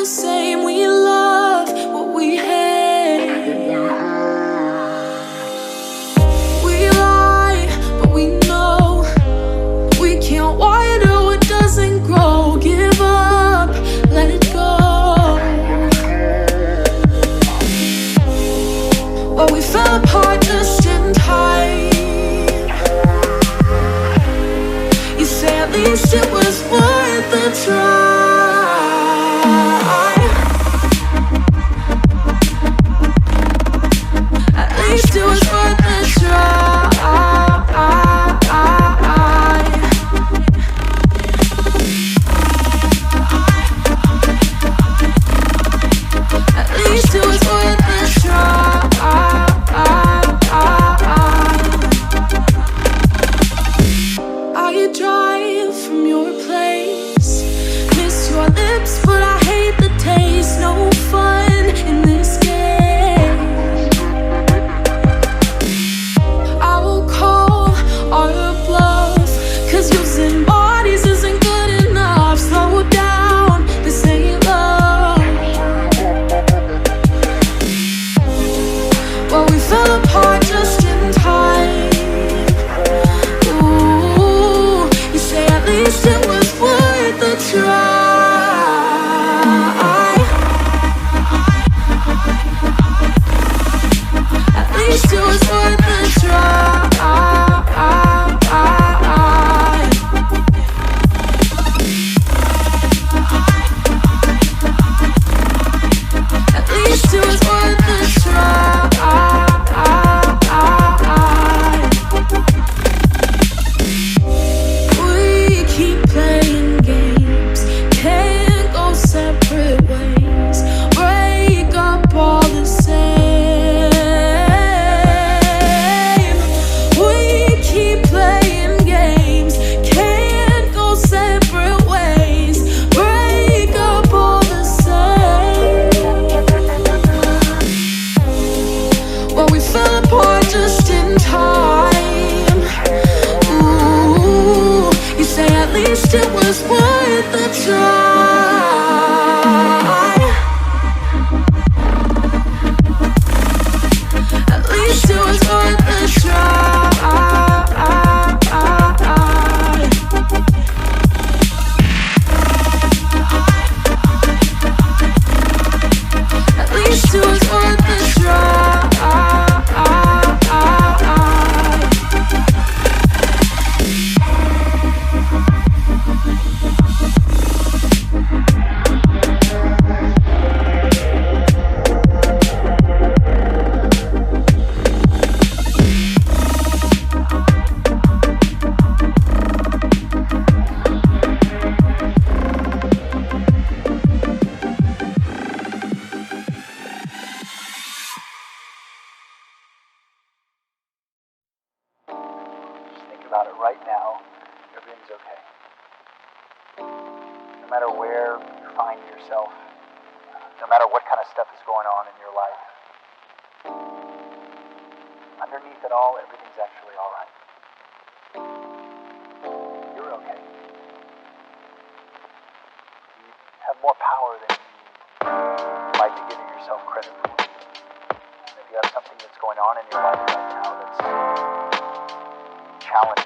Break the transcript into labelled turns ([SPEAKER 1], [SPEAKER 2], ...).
[SPEAKER 1] same. We love what we hate. We lie, but we know we can't water what doesn't grow. Give up, let it go. Well, we fell apart just in time. You say at least it was worth a try. At least it was worth a try. At least it was worth a try. I drive from your place, miss your lips, but I hate the taste. No fun in this game. I will call our bluff, 'cause using bodies isn't good enough. Slow down, this ain't love. Well, we fell apart just in time. Ooh, you say at least it was worth a try. At least it was worth a try. At least it was worth a try. We keep playing games, can't go separate ways. Break up all the same. We keep playing games, can't go separate ways. Break up all the same. Well, we fell apart just in time. Ooh, you say at least it was worth a try. At least it was worth a try. At least it was worth a try.
[SPEAKER 2] Just think about it right now. Everything's okay. No matter where you find yourself, no matter what kind of stuff is going on in your life, underneath it all, everything's actually all right. You're okay. You have more power than you might be giving yourself credit for. And if you have something that's going on in your life right now that's challenging